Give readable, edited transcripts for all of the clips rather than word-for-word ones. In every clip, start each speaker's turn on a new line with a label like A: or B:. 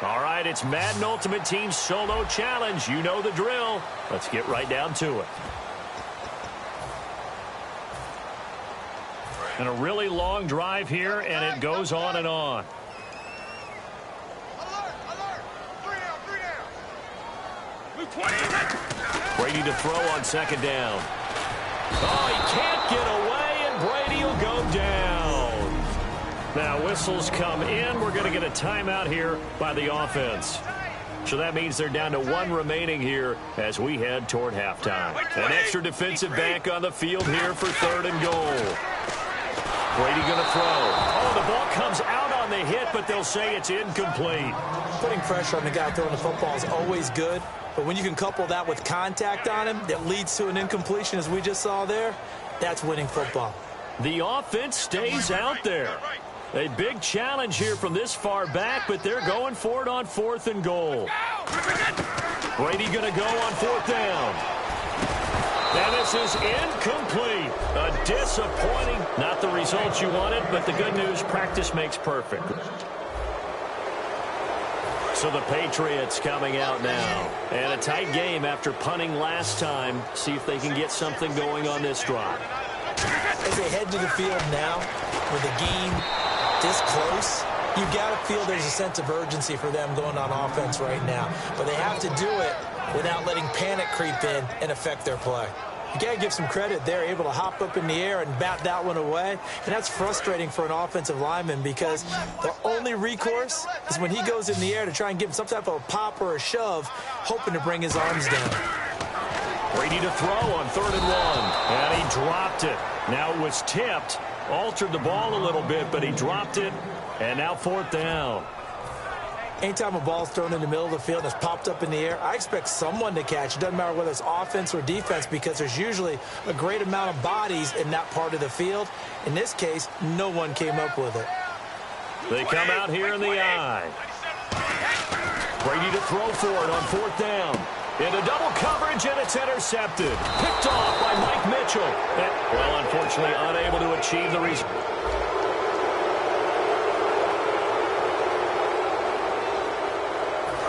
A: All right, it's Madden Ultimate Team Solo Challenge. You know the drill. Let's get right down to it. And a really long drive here, and it goes on and on. Brady to throw on second down. Oh, he can't get away, and Brady will go down. Now, whistles come in. We're going to get a timeout here by the offense. So that means they're down to one remaining here as we head toward halftime. An extra defensive back on the field here for 3rd and goal. Brady going to throw. Oh, the ball comes out on the hit, but they'll say it's incomplete.
B: Putting pressure on the guy throwing the football is always good, but when you can couple that with contact on him that leads to an incompletion, as we just saw there, that's winning football.
A: The offense stays out there. A big challenge here from this far back, but they're going for it on 4th and goal. Brady going to go on 4th down. And this is incomplete. A disappointing, not the results you wanted, but the good news, practice makes perfect. So the Patriots coming out now. And a tight game after punting last time. See if they can get something going on this drive.
B: As they head to the field now, with the game this close, you've got to feel there's a sense of urgency for them going on offense right now. But they have to do it without letting panic creep in and affect their play. You got to give some credit. They're able to hop up in the air and bat that one away. And that's frustrating for an offensive lineman because the only recourse is when he goes in the air to try and give him some type of a pop or a shove, hoping to bring his arms down.
A: Brady to throw on 3rd and 1. And he dropped it. Now it was tipped. Altered the ball a little bit, but he dropped it. And now 4th down.
B: Anytime a ball's thrown in the middle of the field and it's popped up in the air, I expect someone to catch. It doesn't matter whether it's offense or defense because there's usually a great amount of bodies in that part of the field. In this case, no one came up with it.
A: They come out here in the eye. Brady to throw for it on 4th down. Into double coverage, and it's intercepted. Picked off by Mike Mitchell. Well, unfortunately, unable to achieve the result.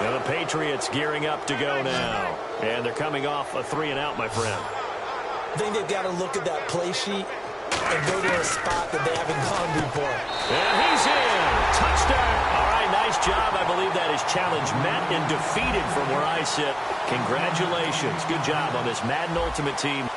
A: Now the Patriots gearing up to go now. And they're coming off a 3-and-out, my friend.
B: I think they've got to look at that play sheet and go to a spot that they haven't gone before.
A: And he's in. Touchdown. All right, nice job. I believe that is challenge met and defeated from where I sit. Congratulations. Good job on this Madden Ultimate Team.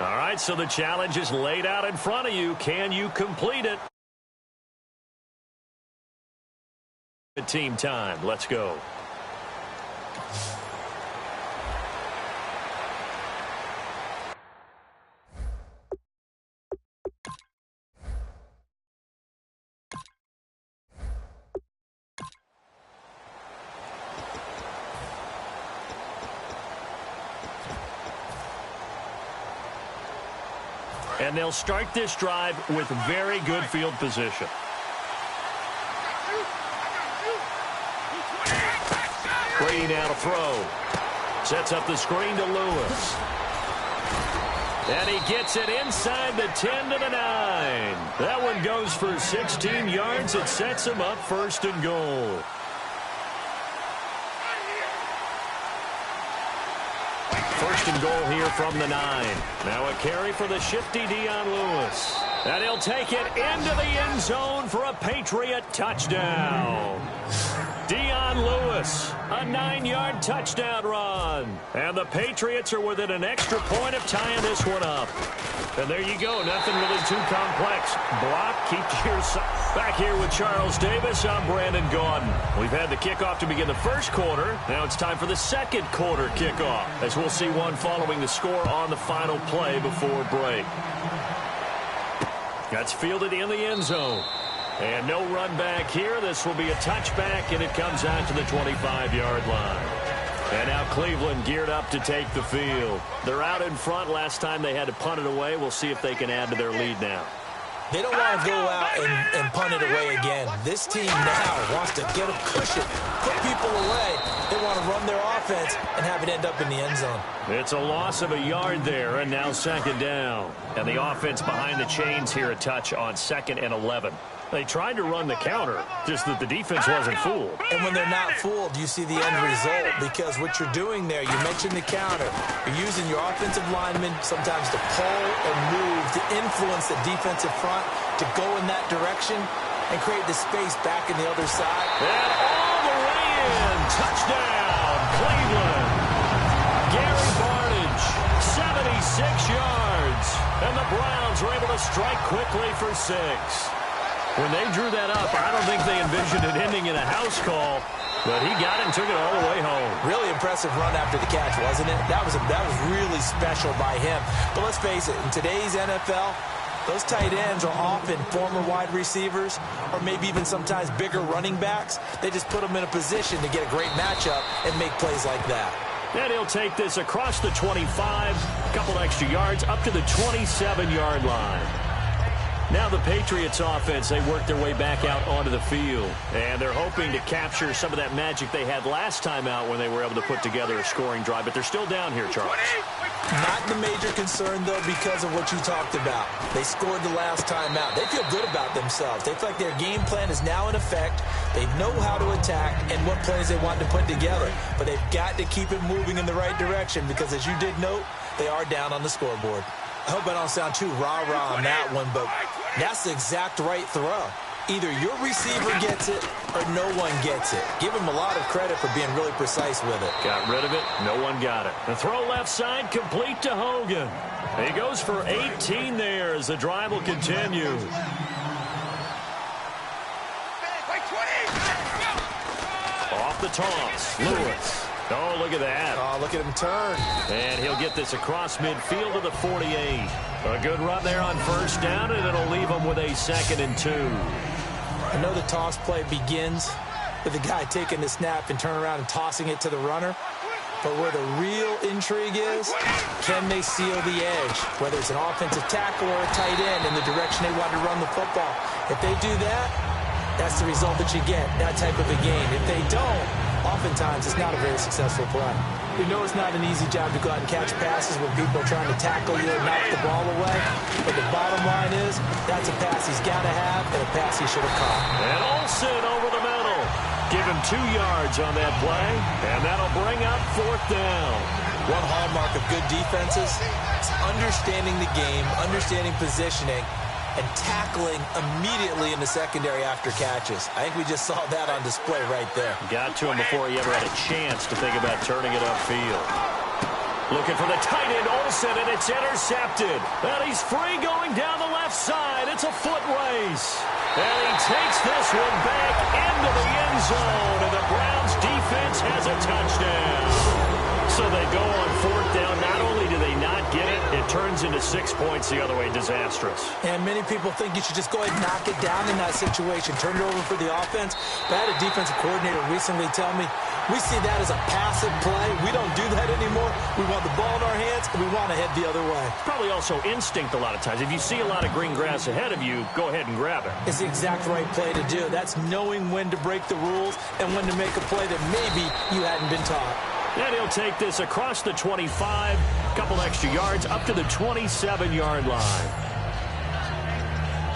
A: All right, so the challenge is laid out in front of you. Can you complete it? Team time. Let's go. And they'll start this drive with very good field position. Brady now to throw. Sets up the screen to Lewis. And he gets it inside the 10 to the 9. That one goes for 16 yards. It sets him up first and goal. First and goal here from the 9. Now a carry for the shifty Dion Lewis. And he'll take it into the end zone for a Patriot touchdown. Dion Lewis, a 9-yard touchdown run. And the Patriots are within an extra point of tying this one up. And there you go. Nothing really too complex. Block, keep to your side. Back here with Charles Davis, I'm Brandon Gaudin. We've had the kickoff to begin the first quarter. Now it's time for the second quarter kickoff, as we'll see one following the score on the final play before break. That's fielded in the end zone. And no run back here. This will be a touchback, and it comes out to the 25-yard line. And now Cleveland geared up to take the field. They're out in front. Last time they had to punt it away. We'll see if they can add to their lead now.
B: They don't want to go out and punt it away again. This team now wants to get a cushion, put people away. They want to run their offense and have it end up in the end zone.
A: It's a loss of a yard there, and now second down. And the offense behind the chains here a touch on 2nd and 11. They tried to run the counter, just that the defense wasn't fooled.
B: And when they're not fooled, you see the end result, because what you're doing there, you mentioned the counter. You're using your offensive linemen sometimes to pull or move, to influence the defensive front, to go in that direction and create the space back in the other side.
A: And all the way in. Touchdown, Cleveland. Gary Barnidge, 76 yards. And the Browns were able to strike quickly for 6. When they drew that up, I don't think they envisioned it ending in a house call, but he got it and took it all the way home.
B: Really impressive run after the catch, wasn't it? That was really special by him. But let's face it, in today's NFL, those tight ends are often former wide receivers or maybe even sometimes bigger running backs. They just put them in a position to get a great matchup and make plays like that.
A: And he'll take this across the 25, a couple extra yards, up to the 27-yard line. Now the Patriots offense, they work their way back out onto the field. And they're hoping to capture some of that magic they had last time out when they were able to put together a scoring drive. But they're still down here, Charles.
B: Not the major concern, though, because of what you talked about. They scored the last time out. They feel good about themselves. They feel like their game plan is now in effect. They know how to attack and what plays they want to put together. But they've got to keep it moving in the right direction because, as you did note, they are down on the scoreboard. I hope I don't sound too rah-rah on that one, but that's the exact right throw. Either your receiver gets it or no one gets it. Give him a lot of credit for being really precise with it.
A: Got rid of it. No one got it. The throw left side complete to Hogan. He goes for 18 there as the drive will continue. Off the toss. Lewis. Oh, look at that.
B: Oh, look at him turn.
A: And he'll get this across midfield to the 48. A good run there on first down, and it'll leave him with a 2nd and 2.
B: I know the toss play begins with the guy taking the snap and turn around and tossing it to the runner. But where the real intrigue is, can they seal the edge? Whether it's an offensive tackle or a tight end in the direction they want to run the football. If they do that, that's the result that you get, that type of a game. If they don't, oftentimes it's not a very successful play. We know it's not an easy job to go out and catch passes when people are trying to tackle you and knock the ball away. But the bottom line is, that's a pass he's got to have and a pass he should have caught.
A: And Olsen over the middle. Give him 2 yards on that play, and that'll bring up 4th down.
B: One hallmark of good defenses is understanding the game, understanding positioning, and tackling immediately in the secondary after catches. I think we just saw that on display right there.
A: Got to him before he ever had a chance to think about turning it upfield. Looking for the tight end, Olsen, and it's intercepted. And he's free going down the left side. It's a foot race. And he takes this one back into the end zone, and the Browns defense has a touchdown. So they go on fourth down. Not only do they not get it, it turns into 6 points the other way. Disastrous.
B: And many people think you should just go ahead and knock it down in that situation. Turn it over for the offense. But I had a defensive coordinator recently tell me, we see that as a passive play. We don't do that anymore. We want the ball in our hands, and we want to head the other way.
A: Probably also instinct a lot of times. If you see a lot of green grass ahead of you, go ahead and grab it.
B: It's the exact right play to do. That's knowing when to break the rules and when to make a play that maybe you hadn't been taught.
A: And he'll take this across the 25, a couple extra yards, up to the 27-yard line.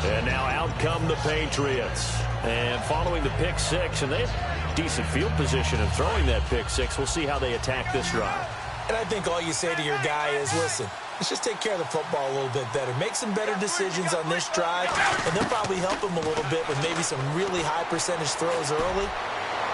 A: And now out come the Patriots. And following the pick six, and they have decent field position in throwing that pick six. We'll see how they attack this drive.
B: And I think all you say to your guy is, listen, let's just take care of the football a little bit better. Make some better decisions on this drive, and they'll probably help him a little bit with maybe some really high percentage throws early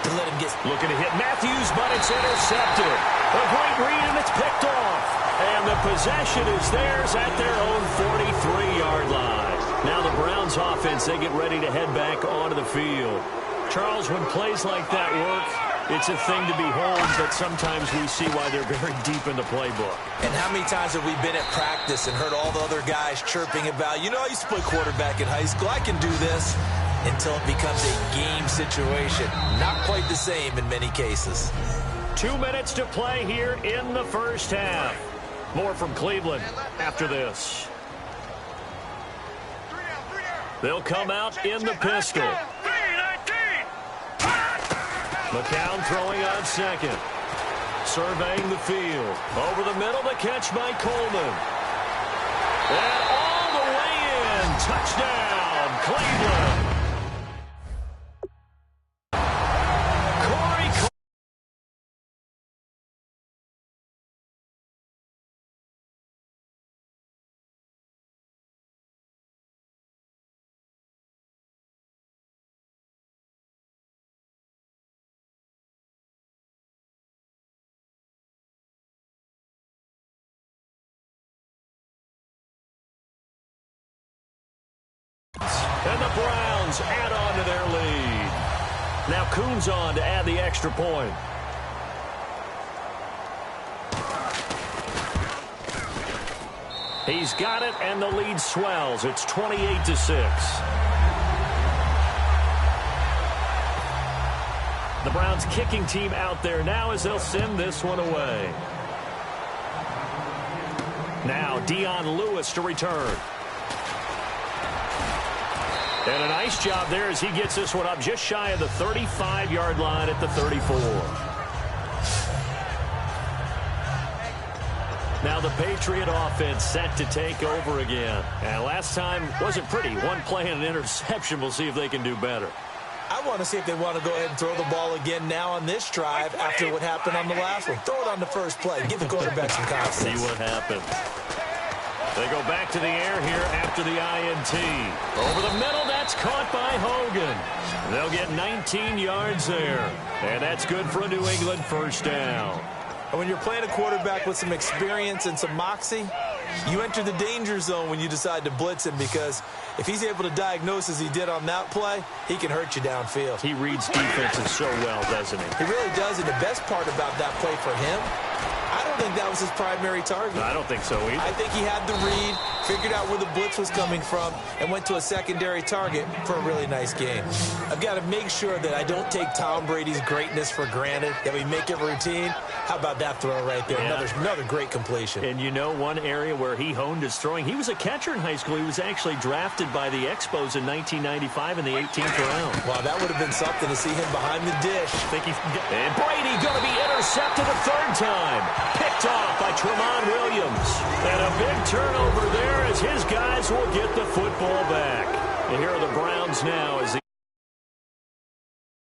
B: to let him get...
A: Looking to hit Matthews, but it's intercepted. A great read, and it's picked off. And the possession is theirs at their own 43-yard line. Now the Browns offense, they get ready to head back onto the field. Charles, when plays like that work, it's a thing to behold, but sometimes we see why they're very deep in the playbook.
B: And how many times have we been at practice and heard all the other guys chirping about, you know, I used to play quarterback in high school, I can do this, until it becomes a game situation. Not quite the same in many cases.
A: 2 minutes to play here in the first half. More from Cleveland after this. They'll come out in the pistol. McCown throwing on second. Surveying the field. Over the middle, the catch by Coleman. And all the way in. Touchdown, Cleveland. And the Browns add on to their lead. Now Kuhn's on to add the extra point. He's got it, and the lead swells. It's 28-6. The Browns kicking team out there now as they'll send this one away. Now Dion Lewis to return. And a nice job there as he gets this one up just shy of the 35-yard line at the 34. Now the Patriot offense set to take over again. And last time wasn't pretty. One play and an interception. We'll see if they can do better.
B: I want to see if they want to go ahead and throw the ball again now on this drive after what happened on the last one. Throw it on the first play. Give the quarterback some confidence.
A: See what happens. They go back to the air here after the INT. Over the middle, that's caught by Hogan. They'll get 19 yards there. And that's good for a New England first down.
B: And when you're playing a quarterback with some experience and some moxie, you enter the danger zone when you decide to blitz him, because if he's able to diagnose as he did on that play, he can hurt you downfield.
A: He reads defenses so well, doesn't he?
B: He really does, and the best part about that play for him, I don't think that was his primary target.
A: I don't think so either.
B: I think he had the read, figured out where the blitz was coming from, and went to a secondary target for a really nice game. I've got to make sure that I don't take Tom Brady's greatness for granted, that we make it routine. How about that throw right there?
A: Yeah.
B: Another great completion.
A: And you know, one area where he honed his throwing, he was a catcher in high school. He was actually drafted by the Expos in 1995 in the 18th round.
B: Wow, that would have been something to see him behind the dish.
A: And Brady going to be intercepted a third time. Picked off by Tremont Williams. And a big turnover there as his guys will get the football back. And here are the Browns now as the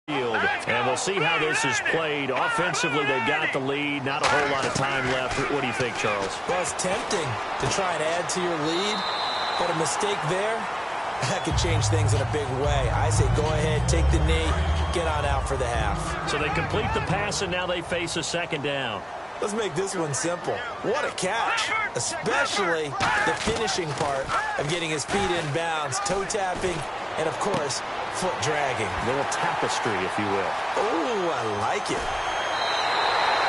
A: field. And we'll see how this is played. Offensively, they've got the lead. Not a whole lot of time left. What do you think, Charles?
B: Well, it's tempting to try and add to your lead, but a mistake there, that could change things in a big way. I say go ahead, take the knee, get on out for the half.
A: So they complete the pass, and now they face a second down.
B: Let's make this one simple. What a catch, especially the finishing part of getting his feet in bounds, toe tapping, and, of course, foot dragging.
A: A little tapestry, if you will.
B: Oh, I like it.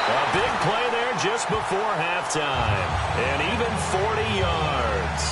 A: A big play there just before halftime. And even 40 yards.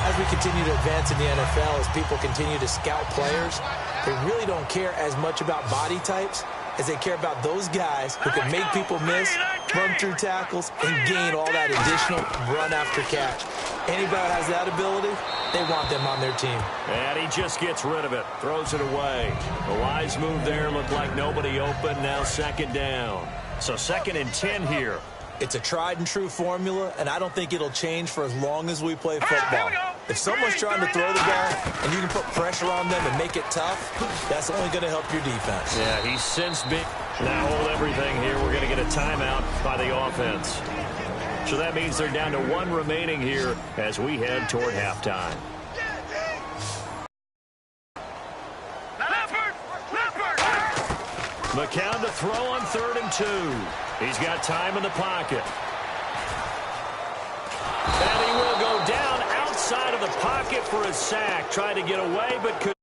B: As we continue to advance in the NFL, as people continue to scout players, they really don't care as much about body types as they care about those guys who can make people miss, run through tackles, and gain all that additional run after catch. Anybody that has that ability, they want them on their team.
A: And he just gets rid of it, throws it away. A wise move there, looked like nobody open, now second down. So 2nd and 10 here.
B: It's a tried-and-true formula, and I don't think it'll change for as long as we play football. If someone's trying to throw the ball and you can put pressure on them and make it tough, that's only going to help your defense.
A: Yeah, he's since been... Now hold everything here. We're going to get a timeout by the offense. So that means they're down to 1 remaining here as we head toward halftime. McCown to throw on 3rd and 2. He's got time in the pocket. And he will go down outside of the pocket for a sack. Tried to get away, but couldn't.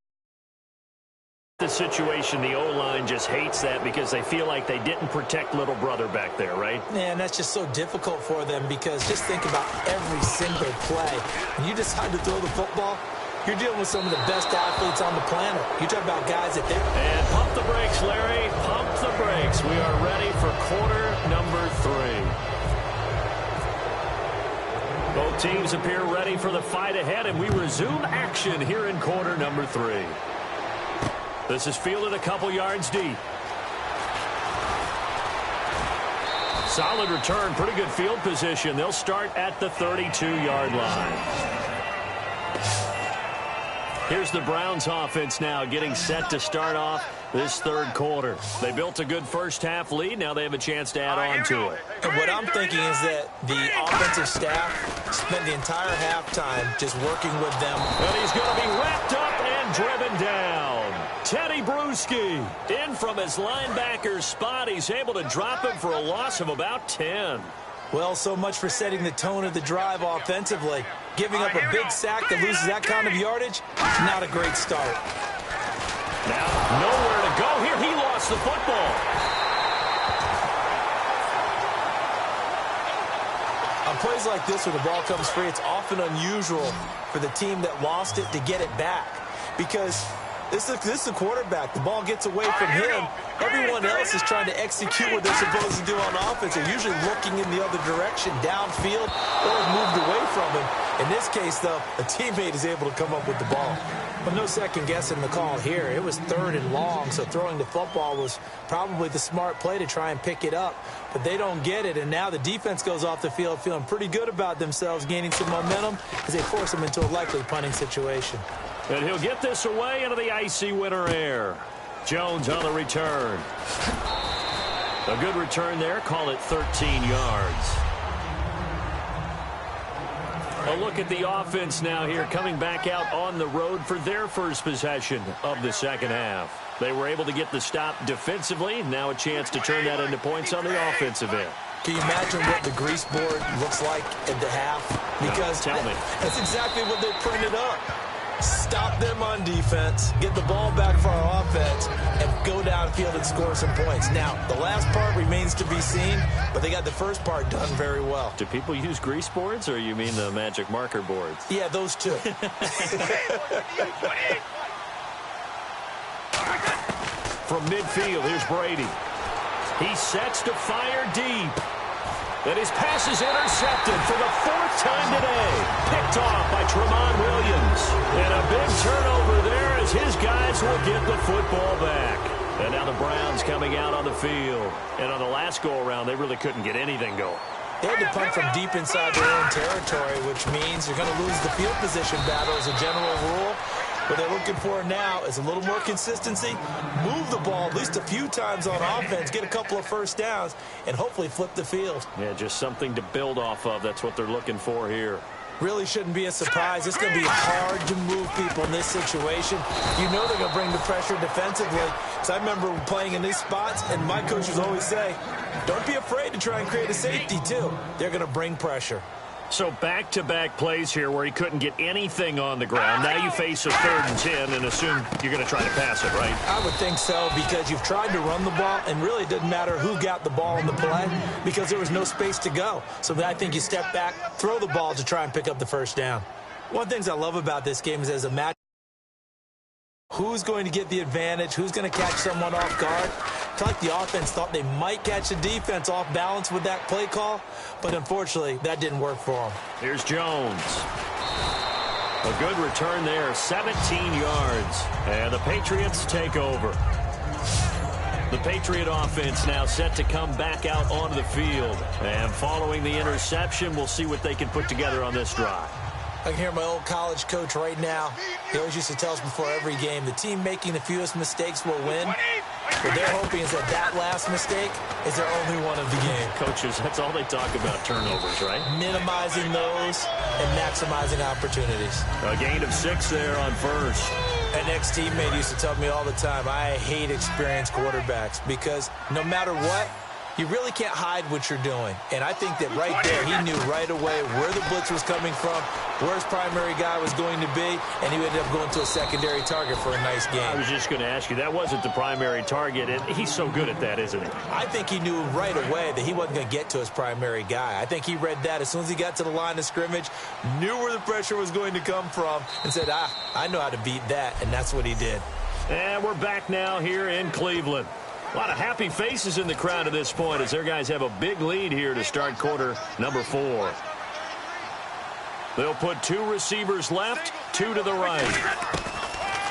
A: The situation, the O-line just hates that because they feel like they didn't protect little brother back there, right?
B: Man, that's just so difficult for them because just think about every single play. When you decide to throw the football, you're dealing with some of the best athletes on the planet. You talk about guys that they're...
A: And pump the brakes, Larry. Pump the brakes. We are ready for quarter number 3. Both teams appear ready for the fight ahead, and we resume action here in quarter number 3. This is fielded a couple yards deep. Solid return, pretty good field position. They'll start at the 32-yard line. Here's the Browns offense now getting set to start off this 3rd quarter. They built a good first-half lead. Now they have a chance to add on to it.
B: And what I'm thinking is that the offensive staff spent the entire halftime just working with them.
A: And he's going to be wrapped up and driven down. Teddy Bruschi in from his linebacker's spot. He's able to drop him for a loss of about 10.
B: Well, so much for setting the tone of the drive offensively. Giving up a big sack that loses that kind of yardage, not a great start.
A: Now, nowhere to go here. He lost the football.
B: On plays like this where the ball comes free, it's often unusual for the team that lost it to get it back. Because this is the quarterback. The ball gets away from him. Everyone else is trying to execute what they're supposed to do on offense. They're usually looking in the other direction, downfield, or moved away from him. In this case, though, a teammate is able to come up with the ball. But no second guessing the call here. It was 3rd and long, so throwing the football was probably the smart play to try and pick it up. But they don't get it, and now the defense goes off the field feeling pretty good about themselves, gaining some momentum as they force them into a likely punting situation.
A: And he'll get this away into the icy winter air. Jones on the return. A good return there. Call it 13 yards. A look at the offense now here, coming back out on the road for their first possession of the 2nd half. They were able to get the stop defensively. Now a chance to turn that into points on the offensive end.
B: Can you imagine what the grease board looks like at the half? Because
A: tell me.
B: That's exactly what they printed up. Stop them on defense, get the ball back for our offense, and go downfield and score some points. Now, the last part remains to be seen, but they got the first part done very well.
A: Do people use grease boards, or you mean the magic marker boards?
B: Yeah, those two.
A: From midfield, here's Brady. He sets to fire deep. And his pass is intercepted for the 4th time today. Picked off by Tramon Williams. And a big turnover there as his guys will get the football back. And now the Browns coming out on the field. And on the last go-around, they really couldn't get anything going.
B: They had to punt from deep inside their own territory, which means you're going to lose the field position battle as a general rule. What they're looking for now is a little more consistency, move the ball at least a few times on offense, get a couple of first downs, and hopefully flip the field.
A: Yeah, just something to build off of. That's what they're looking for here.
B: Really shouldn't be a surprise. It's going to be hard to move people in this situation. You know they're going to bring the pressure defensively. So I remember playing in these spots, and my coaches always say, don't be afraid to try and create a safety, too. They're going to bring pressure.
A: So back-to-back plays here where he couldn't get anything on the ground. Now you face a 3rd and 10 and assume you're going to try to pass it, right?
B: I would think so, because you've tried to run the ball, and really it didn't matter who got the ball in the play because there was no space to go. So I think you step back, throw the ball to try and pick up the first down. One of the things I love about this game is as a match, who's going to get the advantage, who's going to catch someone off guard. I feel like the offense thought they might catch the defense off balance with that play call, but unfortunately, that didn't work for them.
A: Here's Jones. A good return there, 17 yards. And the Patriots take over. The Patriot offense now set to come back out onto the field. And following the interception, we'll see what they can put together on this drive.
B: I can hear my old college coach right now. He always used to tell us before every game, the team making the fewest mistakes will win. What they're hoping is that last mistake is their only one of the game.
A: Coaches, that's all they talk about, turnovers, right?
B: Minimizing those and maximizing opportunities.
A: A gain of 6 there on first.
B: An ex-teammate used to tell me all the time, I hate experienced quarterbacks because no matter what, you really can't hide what you're doing. And I think that right there, he knew right away where the blitz was coming from, where his primary guy was going to be, and he ended up going to a secondary target for a nice game.
A: I was just going to ask you, that wasn't the primary target, and he's so good at that, isn't he?
B: I think he knew right away that he wasn't going to get to his primary guy. I think he read that as soon as he got to the line of scrimmage, knew where the pressure was going to come from, and said, I know how to beat that, and that's what he did.
A: And we're back now here in Cleveland. A lot of happy faces in the crowd at this point as their guys have a big lead here to start quarter number 4. They'll put 2 receivers left, 2 to the right.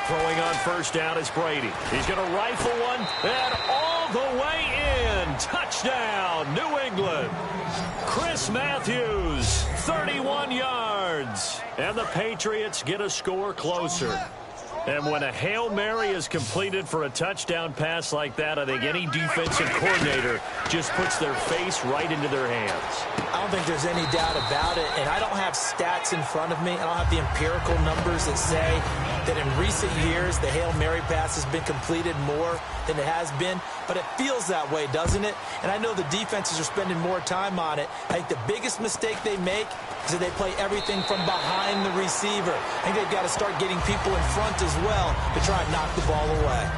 A: Throwing on first down is Brady. He's going to rifle one, and all the way in. Touchdown, New England. Chris Matthews, 31 yards. And the Patriots get a score closer. And when a Hail Mary is completed for a touchdown pass like that, I think any defensive coordinator just puts their face right into their hands.
B: I don't think there's any doubt about it, and I don't have stats in front of me. I don't have the empirical numbers that say that in recent years the Hail Mary pass has been completed more than it has been, but it feels that way, doesn't it? And I know the defenses are spending more time on it. I think the biggest mistake they make is that they play everything from behind the receiver. I think they've got to start getting people in front as well to try and knock the ball away.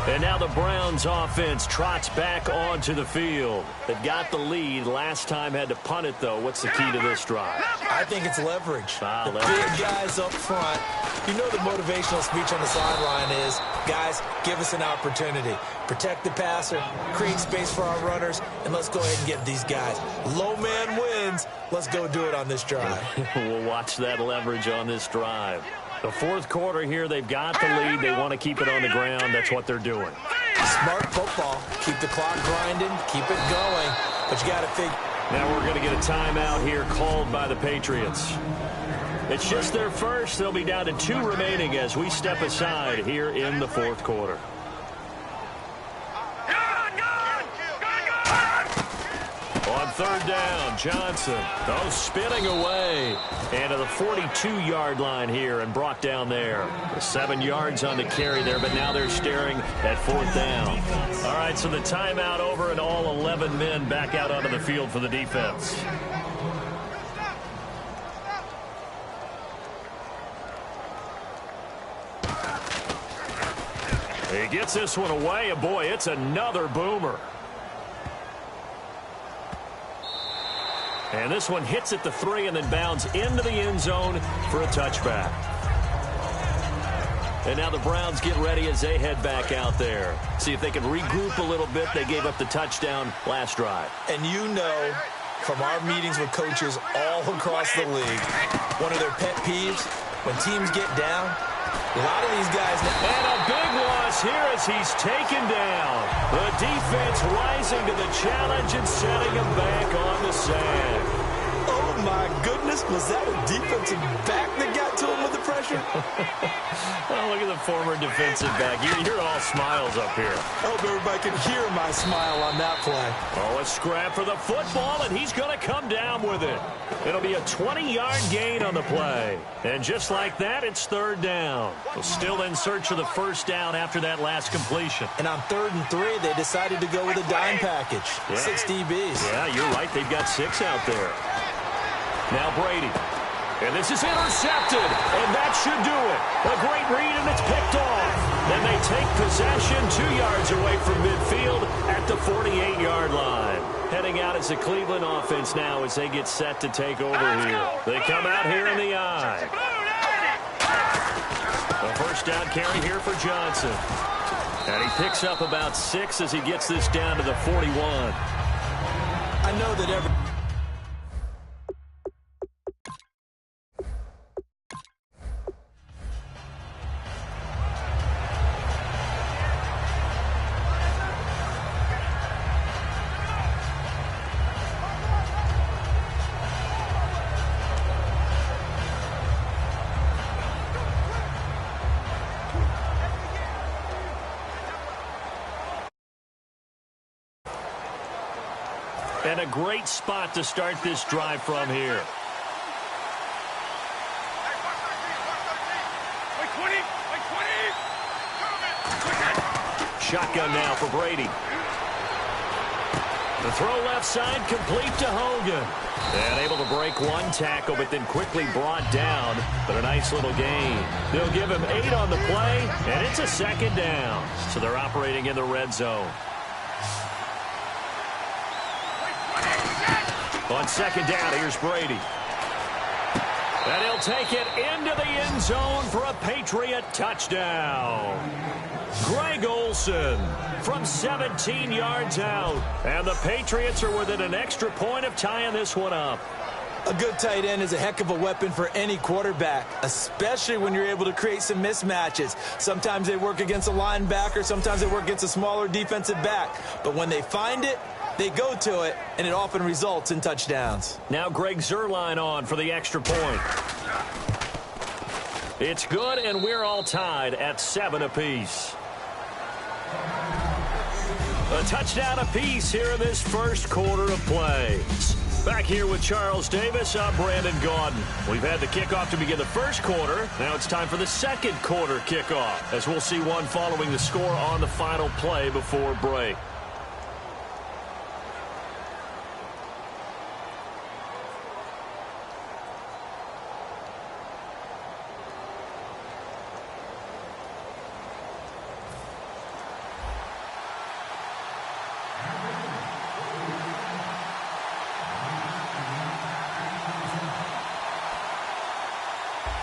A: And now the Browns offense trots back onto the field. They've got the lead. Last time had to punt it, though. What's the key to this drive?
B: I think it's leverage.
A: Leverage.
B: Big guys up front. You know the motivational speech on the sideline is, guys, give us an opportunity. Protect the passer, create space for our runners, and let's go ahead and get these guys. Low man wins. Let's go do it on this drive.
A: We'll watch that leverage on this drive. The 4th quarter here, they've got the lead. They want to keep it on the ground. That's what they're doing.
B: Smart football. Keep the clock grinding. Keep it going. But you got to figure.
A: Now we're going to get a timeout here called by the Patriots. It's just their first. They'll be down to 2 remaining as we step aside here in the 4th quarter. On 3rd down, Johnson. Oh, spinning away. And to the 42-yard line here and brought down there. 7 yards on the carry there, but now they're staring at 4th down. All right, so the timeout over and all 11 men back out onto the field for the defense. He gets this one away, and boy, it's another boomer. And this one hits at the 3 and then bounds into the end zone for a touchback. And now the Browns get ready as they head back out there. See if they can regroup a little bit. They gave up the touchdown last drive.
B: And you know from our meetings with coaches all across the league, one of their pet peeves, when teams get down, a lot of these guys.
A: And a big loss here as he's taken down. The defense rising to the challenge and setting him back on the sand.
B: Oh, my goodness. Was that a defensive back that got to him with the pressure?
A: Oh, look at the former defensive back. You're all smiles up here.
B: I hope everybody can hear my smile on that play.
A: Oh, a scrap for the football, and he's going to come down with it. It'll be a 20-yard gain on the play. And just like that, it's third down. Well, still in search of the first down after that last completion.
B: And on 3rd and 3, they decided to go with a dime package.
A: Yeah.
B: 6 DBs.
A: Yeah, you're right. They've got 6 out there. Now Brady. And this is intercepted. And that should do it. A great read, and it's picked off. Then they take possession 2 yards away from midfield at the 48-yard line. Heading out as the Cleveland offense now as they get set to take over here. They come out here in the eye. A first down carry here for Johnson. And he picks up about 6 as he gets this down to the 41.
B: I know that every...
A: And a great spot to start this drive from here. Shotgun now for Brady. The throw left side complete to Hogan. And able to break one tackle, but then quickly brought down. But a nice little gain. They'll give him 8 on the play, and it's a second down. So they're operating in the red zone. On second down, here's Brady. And he'll take it into the end zone for a Patriot touchdown. Greg Olsen from 17 yards out. And the Patriots are within an extra point of tying this one up.
B: A good tight end is a heck of a weapon for any quarterback, especially when you're able to create some mismatches. Sometimes they work against a linebacker, sometimes they work against a smaller defensive back. But when they find it, they go to it, and it often results in touchdowns.
A: Now Greg Zuerlein on for the extra point. It's good, and we're all tied at 7 apiece. A touchdown apiece here in this first quarter of play. Back here with Charles Davis, I'm Brandon Gaudin. We've had the kickoff to begin the first quarter. Now it's time for the second quarter kickoff, as we'll see one following the score on the final play before break.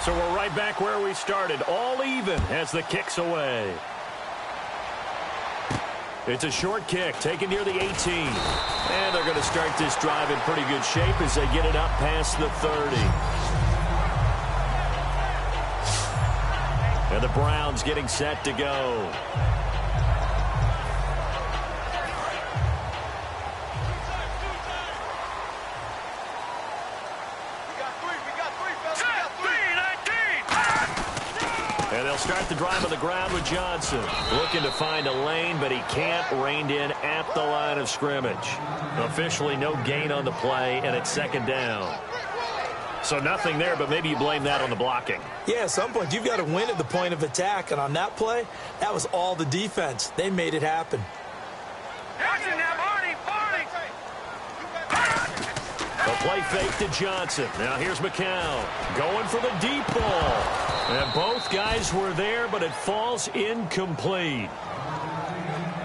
A: So we're right back where we started, all even as the kick's away. It's a short kick taken near the 18. And they're going to start this drive in pretty good shape as they get it up past the 30. And the Browns getting set to go. And they'll start the drive on the ground with Johnson. Looking to find a lane, but he can't. Reined in at the line of scrimmage. Officially no gain on the play, and it's second down. So nothing there, but maybe you blame that on the blocking.
B: Yeah, at some point you've got to win at the point of attack, and on that play, that was all the defense. They made it happen.
A: A play fake to Johnson. Now here's McCown going for the deep ball. And both guys were there, but it falls incomplete.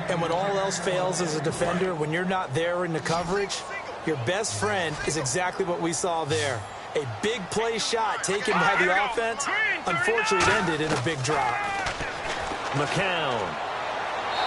B: And when all else fails as a defender, when you're not there in the coverage, your best friend is exactly what we saw there. A big play shot taken by the offense. Unfortunately, it ended in a big drop.
A: McCown.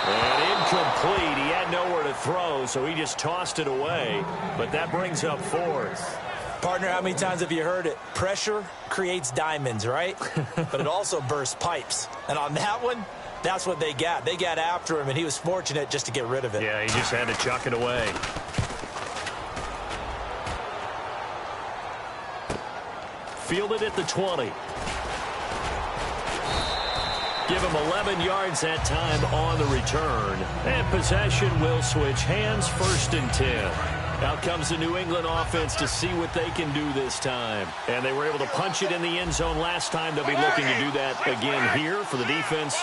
A: And incomplete. He had nowhere to throw, so he just tossed it away. But that brings up fourth.
B: Partner, how many times have you heard it? Pressure creates diamonds, right? But it also bursts pipes. And on that one, that's what they got. They got after him, and he was fortunate just to get rid of it.
A: Yeah, he just had to chuck it away. Fielded at the 20. Give him 11 yards that time on the return. And possession will switch hands, 1st and 10. Out comes the New England offense to see what they can do this time. And they were able to punch it in the end zone last time. They'll be looking to do that again here for the defense.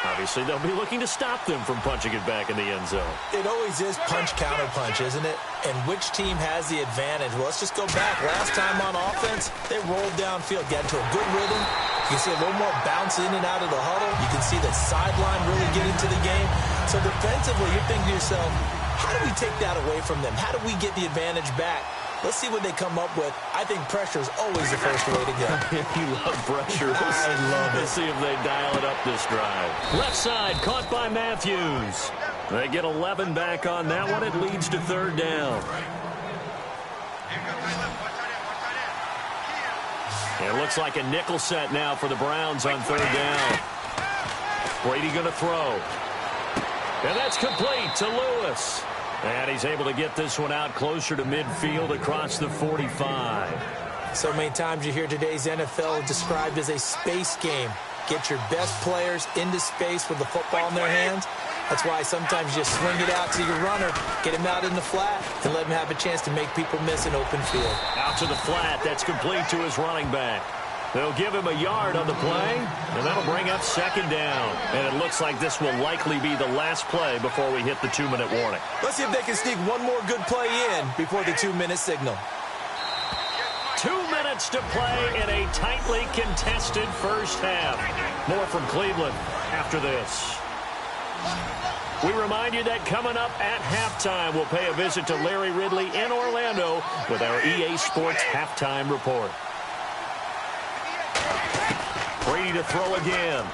A: Obviously, they'll be looking to stop them from punching it back in the end zone.
B: It always is punch-counter-punch, isn't it? And which team has the advantage? Well, let's just go back. Last time on offense, they rolled downfield, got into a good rhythm. You can see a little more bounce in and out of the huddle. You can see the sideline really get into the game. So defensively, you're thinking to yourself, how do we take that away from them? How do we get the advantage back? Let's see what they come up with. I think pressure is always the first way to go.
A: You love pressure.
B: I love it.
A: Let's see if they dial it up this drive. Left side, caught by Matthews. They get 11 back on that one. It leads to 3rd down. It looks like a nickel set now for the Browns on 3rd down. Brady going to throw. And that's complete to Lewis. And he's able to get this one out closer to midfield across the 45.
B: So many times you hear today's NFL described as a space game. Get your best players into space with the football in their hands. That's why sometimes you just swing it out to your runner, get him out in the flat, and let him have a chance to make people miss an open field.
A: Out to the flat. That's complete to his running back. They'll give him a yard on the play, and that'll bring up 2nd down. And it looks like this will likely be the last play before we hit the 2-minute warning.
B: Let's see if they can sneak one more good play in before the 2-minute signal.
A: 2 minutes to play in a tightly contested first half. More from Cleveland after this. We remind you that coming up at halftime, we'll pay a visit to Larry Ridley in Orlando with our EA Sports Halftime Report. Brady to throw again.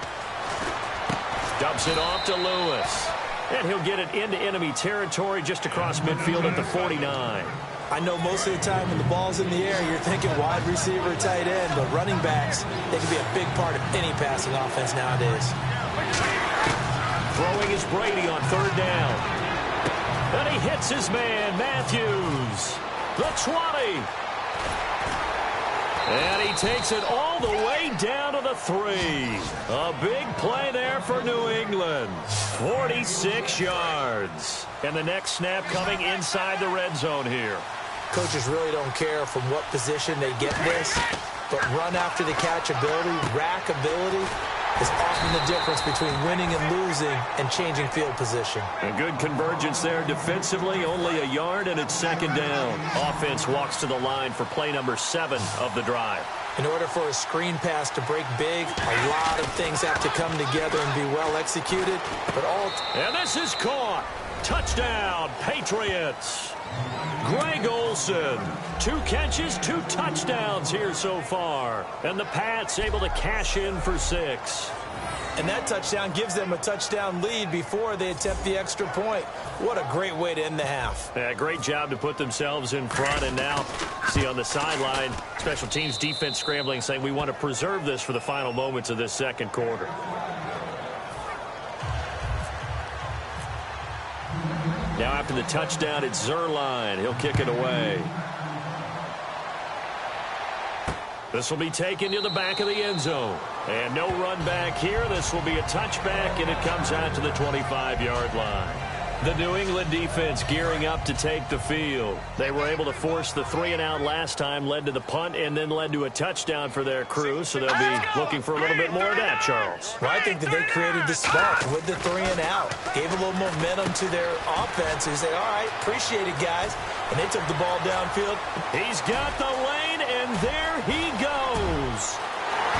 A: Dumps it off to Lewis. And he'll get it into enemy territory just across midfield at the 49.
B: I know most of the time when the ball's in the air, you're thinking wide receiver, tight end, but running backs, they can be a big part of any passing offense nowadays.
A: Throwing is Brady on 3rd down. And he hits his man, Matthews. The 20. And he takes it all the way down to the 3. A big play there for New England. 46 yards. And the next snap coming inside the red zone here.
B: Coaches really don't care from what position they get this, but run after the catch ability, rack ability, is often the difference between winning and losing and changing field position.
A: A good convergence there defensively, only a yard, and it's 2nd down. Offense walks to the line for play number 7 of the drive.
B: In order for a screen pass to break big, a lot of things have to come together and be well executed. But
A: and this is caught. Touchdown, Patriots. Greg Olsen, 2 catches, 2 touchdowns here so far. And the Pats able to cash in for 6.
B: And that touchdown gives them a touchdown lead before they attempt the extra point. What a great way to end the half.
A: Yeah, great job to put themselves in front. And now, see on the sideline, special teams defense scrambling, saying we want to preserve this for the final moments of this second quarter. Now after the touchdown, it's Zerline. He'll kick it away. This will be taken to the back of the end zone. And no run back here. This will be a touchback, and it comes out to the 25-yard line. The New England defense gearing up to take the field. They were able to force the 3-and-out last time, led to the punt, and then led to a touchdown for their crew. So they'll be looking for a little bit more of that, Charles.
B: Well, I think that they created the spark with the 3-and-out. Gave a little momentum to their offense. They said, all right, appreciate it, guys. And they took the ball downfield.
A: He's got the lane, and there he goes.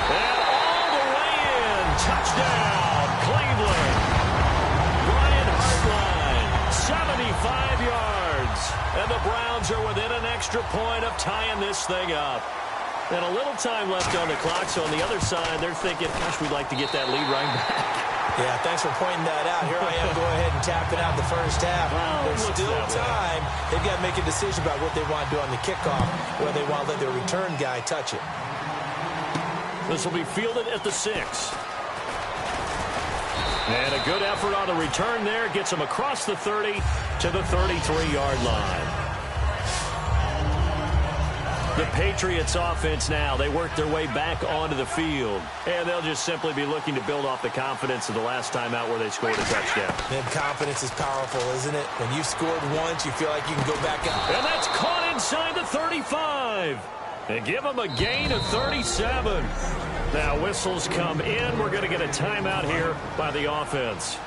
A: And all the way in. Touchdown, Cleveland. Brian Hartline, 75 yards. And the Browns are within an extra point of tying this thing up. And a little time left on the clock, so on the other side, they're thinking, gosh, we'd like to get that lead right back.
B: Yeah, thanks for pointing that out. Here I am, go ahead and tapping out the first half.
A: Well,
B: there's still time. They've got to make a decision about what they want to do on the kickoff, whether they want to let their return guy touch it.
A: This will be fielded at the 6. And a good effort on the return there. Gets him across the 30 to the 33-yard line. The Patriots offense now, they work their way back onto the field. And they'll just simply be looking to build off the confidence of the last time out where they scored a touchdown.
B: Man, confidence is powerful, isn't it? When you've scored once, you feel like you can go back out.
A: And that's caught inside the 35. And give them a gain of 37. Now whistles come in. We're going to get a timeout here by the offense.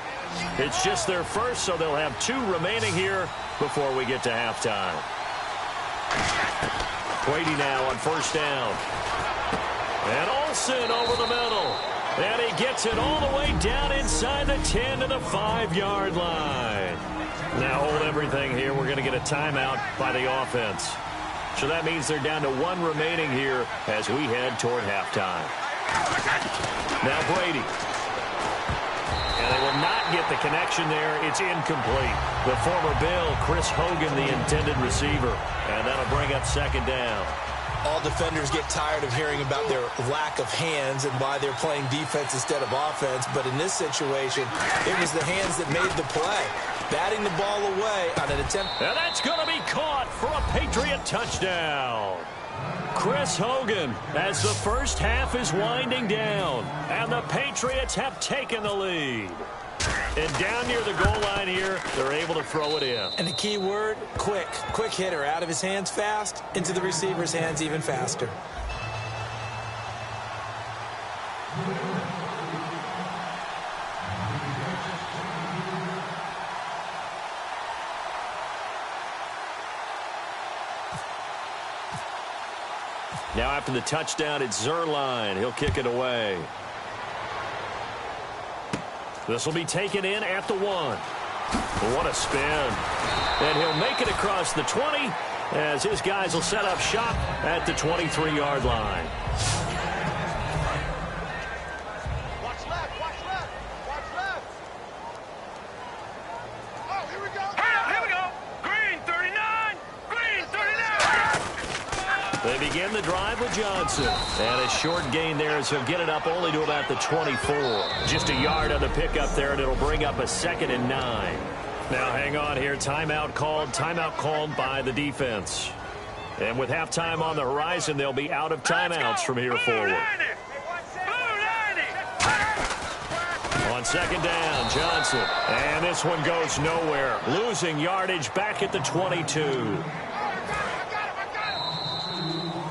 A: It's just their first, so they'll have 2 remaining here before we get to halftime. Brady now on first down. And Olsen over the middle. And he gets it all the way down inside the 10 to the 5-yard line. Now hold everything here. We're going to get a timeout by the offense. So that means they're down to 1 remaining here as we head toward halftime. Now Brady. And they will not get the connection there. It's incomplete. The former Bill, Chris Hogan, the intended receiver. And that'll bring up second down.
B: All defenders get tired of hearing about their lack of hands and why they're playing defense instead of offense. But in this situation, it was the hands that made the play. Batting the ball away on an attempt.
A: And that's going to be caught for a Patriot touchdown. Chris Hogan as the first half is winding down. And the Patriots have taken the lead. And down near the goal line here, they're able to throw it in.
B: And the key word, quick. Quick hitter out of his hands fast, into the receiver's hands even faster.
A: Now after the touchdown, it's Zerline. He'll kick it away. This will be taken in at the 1. What a spin. And he'll make it across the 20 as his guys will set up shop at the 23-yard line.
C: Watch left, watch left, watch left. Oh, here we go.
D: Here we go. Green 39. Green 39.
A: They begin the drive with Johnson. And a short gain there as he'll get it up only to about the 24. Just a yard on the pickup there, and it'll bring up a 2nd and 9. Now hang on here. Timeout called by the defense. And with halftime on the horizon, they'll be out of timeouts from here forward. On second down, Johnson. And this one goes nowhere. Losing yardage back at the 22.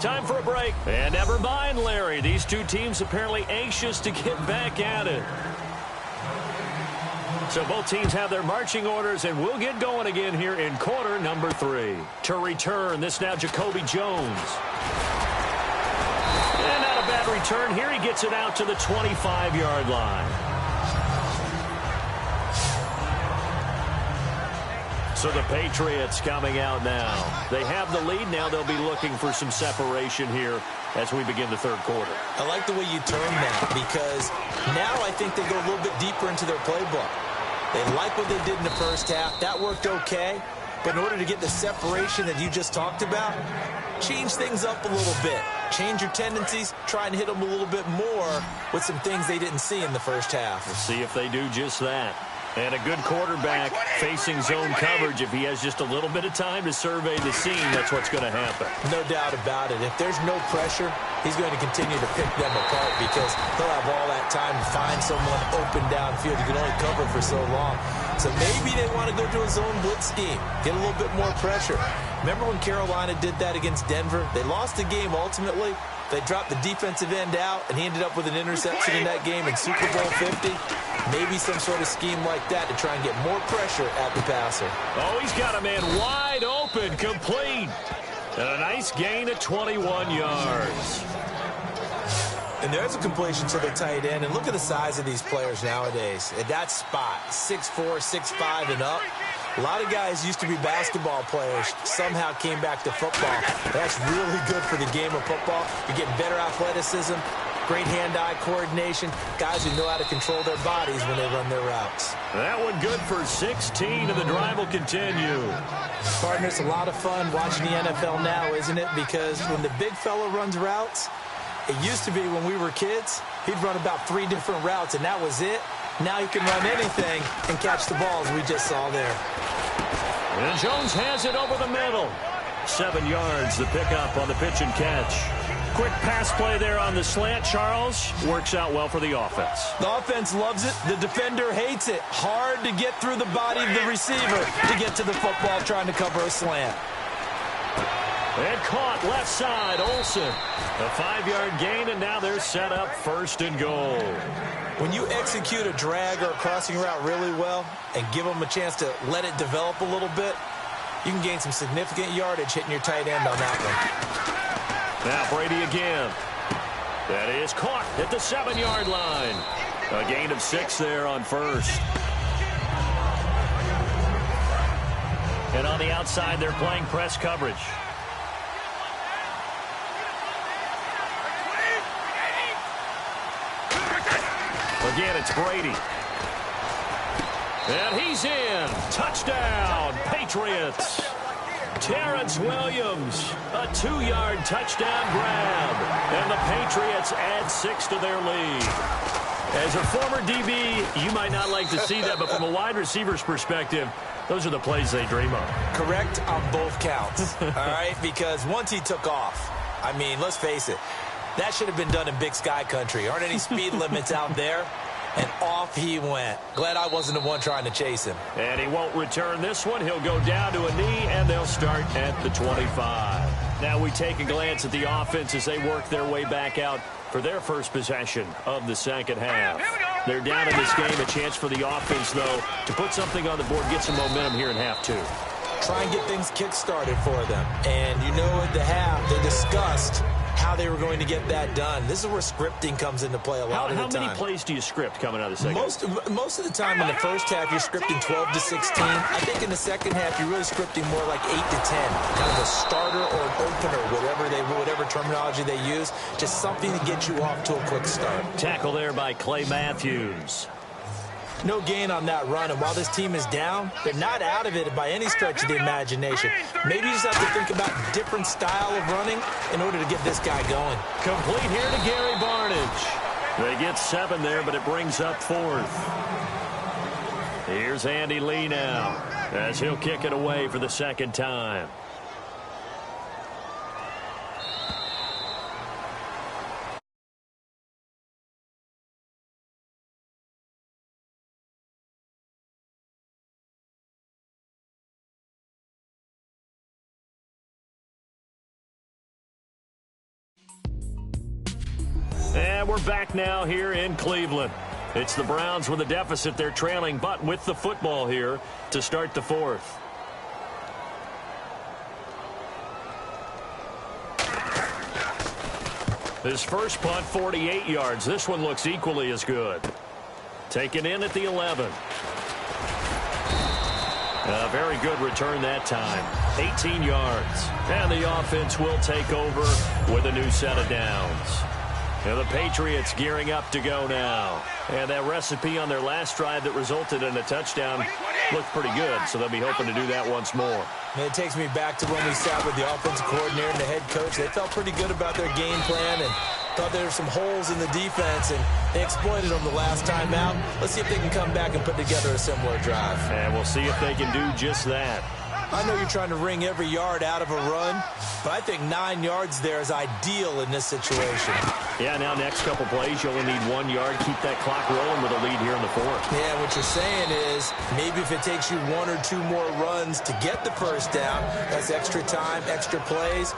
A: Time for a break. And never mind, Larry. These 2 teams apparently anxious to get back at it. So both teams have their marching orders, and we'll get going again here in quarter number 3. To return, this now Jacoby Jones. And not a bad return here. He gets it out to the 25-yard line. So the Patriots coming out now. They have the lead. Now they'll be looking for some separation here as we begin the third quarter.
B: I like the way you term that because now I think they go a little bit deeper into their playbook. They like what they did in the first half. That worked okay. But in order to get the separation that you just talked about, change things up a little bit. Change your tendencies. Try and hit them a little bit more with some things they didn't see in the first half.
A: We'll see if they do just that. And a good quarterback facing zone coverage. If he has just a little bit of time to survey the scene, that's what's going to happen.
B: No doubt about it. If there's no pressure, he's going to continue to pick them apart because he'll have all that time to find someone open downfield. You can only cover for so long. So maybe they want to go to a zone blitz scheme, get a little bit more pressure. Remember when Carolina did that against Denver? They lost the game ultimately. They dropped the defensive end out, and he ended up with an interception in that game in Super Bowl 50. Maybe some sort of scheme like that to try and get more pressure at the passer.
A: Oh, he's got a man wide open, complete. And a nice gain of 21 yards.
B: And there's a completion to the tight end. And look at the size of these players nowadays. At that spot, 6'4", 6'5", and up. A lot of guys used to be basketball players, somehow came back to football. That's really good for the game of football. You're getting better athleticism, great hand-eye coordination, guys who know how to control their bodies when they run their routes.
A: That one good for 16, and the drive will continue.
B: Partner, it's a lot of fun watching the NFL now, isn't it? Because when the big fella runs routes, it used to be when we were kids, he'd run about 3 different routes, and that was it. Now he can run anything and catch the balls we just saw there.
A: And Jones has it over the middle. 7 yards, the pickup on the pitch and catch. Quick pass play there on the slant, Charles. Works out well for the offense.
B: The offense loves it. The defender hates it. Hard to get through the body of the receiver to get to the football trying to cover a slant.
A: And caught left side, Olsen. A 5-yard gain, and now they're set up 1st and goal.
B: When you execute a drag or a crossing route really well and give them a chance to let it develop a little bit, you can gain some significant yardage hitting your tight end on that one.
A: Now Brady again. That is caught at the 7-yard line. A gain of 6 there on 1st. And on the outside, they're playing press coverage. Again, it's Brady. And he's in. Touchdown, Patriots. Terrence Williams, a 2-yard touchdown grab. And the Patriots add 6 to their lead. As a former DB, you might not like to see that, but from a wide receiver's perspective, those are the plays they dream of.
B: Correct on both counts, all right? Because once he took off, I mean, let's face it, that should have been done in Big Sky country. Aren't any speed limits out there? And off he went. Glad I wasn't the one trying to chase him.
A: And he won't return this one. He'll go down to a knee, and they'll start at the 25. Now we take a glance at the offense as they work their way back out for their first possession of the second half. They're down in this game. A chance for the offense, though, to put something on the board, get some momentum here in half 2.
B: Try and get things kick-started for them. And you know at the half, they discussed how they were going to get that done. This is where scripting comes into play a lot of the time.
A: How many plays do you script coming out of the second?
B: Most of the time in the first half, you're scripting 12 to 16. I think in the second half, you're really scripting more like 8 to 10. Kind of a starter or an opener, whatever terminology they use. Just something to get you off to a quick start.
A: Tackle there by Clay Matthews.
B: No gain on that run, and while this team is down, they're not out of it by any stretch of the imagination. Maybe you just have to think about a different style of running in order to get this guy going.
A: Complete here to Gary Barnage. They get 7 there, but it brings up 4th. Here's Andy Lee now as he'll kick it away for the second time. And we're back now here in Cleveland. It's the Browns with a deficit. They're trailing, but with the football here to start the 4th. His first punt, 48 yards. This one looks equally as good. Taken in at the 11. A very good return that time. 18 yards. And the offense will take over with a new set of downs. And the Patriots gearing up to go now. And that recipe on their last drive that resulted in a touchdown looked pretty good, so they'll be hoping to do that once more.
B: And it takes me back to when we sat with the offensive coordinator and the head coach. They felt pretty good about their game plan and thought there were some holes in the defense, and they exploited them the last time out. Let's see if they can come back and put together a similar drive.
A: And we'll see if they can do just that.
B: I know you're trying to wring every yard out of a run, but I think 9 yards there is ideal in this situation.
A: Yeah, now next couple plays, you only need 1 yard. Keep that clock rolling with a lead here in the 4th.
B: Yeah, what you're saying is maybe if it takes you 1 or 2 more runs to get the first down, that's extra time, extra plays.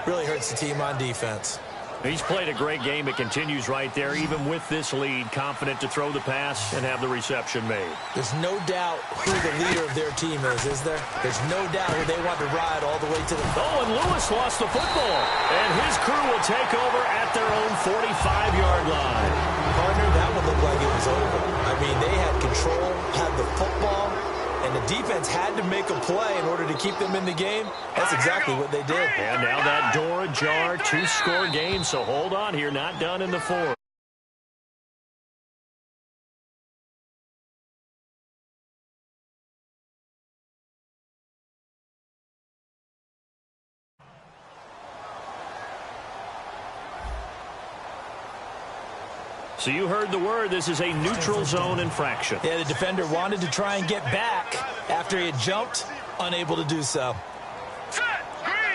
B: Really hurts the team on defense.
A: He's played a great game. It continues right there, even with this lead, confident to throw the pass and have the reception made.
B: There's no doubt who the leader of their team is there? There's no doubt who they want to ride all the way to the...
A: Oh, and Lewis lost the football. And his crew will take over at their own 45-yard line.
B: Partner, that one looked like it was over. I mean, they had control, had the football, and the defense had to make a play in order to keep them in the game. That's exactly what they did.
A: And now that door ajar, 2-score game, so hold on here, not done in the 4th. So you heard the word. This is a neutral zone infraction.
B: Yeah, the defender wanted to try and get back after he had jumped, unable to do so.
D: Set, green.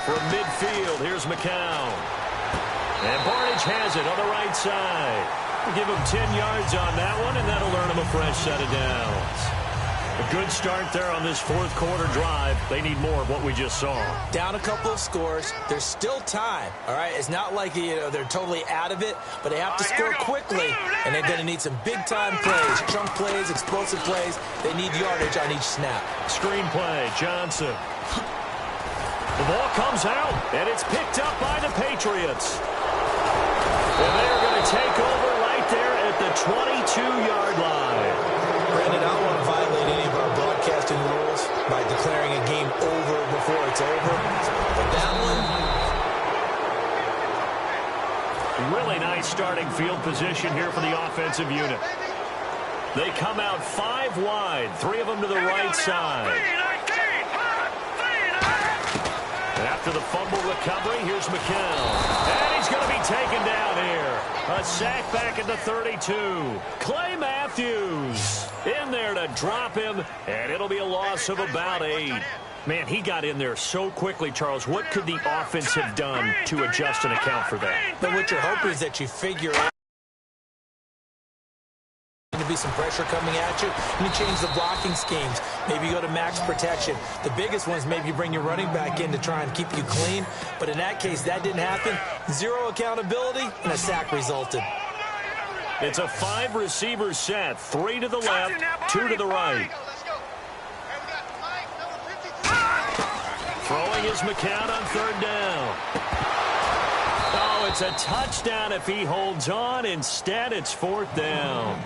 A: From midfield, here's McCown. And Barnage has it on the right side. We'll give him 10 yards on that one, and that'll earn him a fresh set of downs. A good start there on this fourth quarter drive. They need more of what we just saw.
B: Down a couple of scores. There's still time, all right? It's not like, they're totally out of it, but they have to score quickly, and they're going to need some big-time plays, chunk plays, explosive plays. They need yardage on each snap.
A: Screen play, Johnson. The ball comes out, and it's picked up by the Patriots. And they're going to take over right there at the 22-yard line.
B: Brandon, I don't want to violate any of our broadcasting rules by declaring a game over before it's over. But that
A: one... Really nice starting field position here for the offensive unit. They come out 5 wide, 3 of them to the right side. After the fumble recovery, here's McCown. And he's going to be taken down here. A sack back at the 32. Clay Matthews in there to drop him, and it'll be a loss of about 8. Man, he got in there so quickly, Charles. What could the offense have done to adjust and account for that?
B: But what you're hoping is that you figure out to be some pressure coming at you, and you change the blocking schemes. Maybe you go to max protection. The biggest one is maybe you bring your running back in to try and keep you clean. But in that case, that didn't happen. 0 accountability, and a sack resulted.
A: It's a 5-receiver set. 3 to the left, 2 to the right. Throwing is McCown on 3rd down. Oh, it's a touchdown if he holds on. Instead, it's 4th down.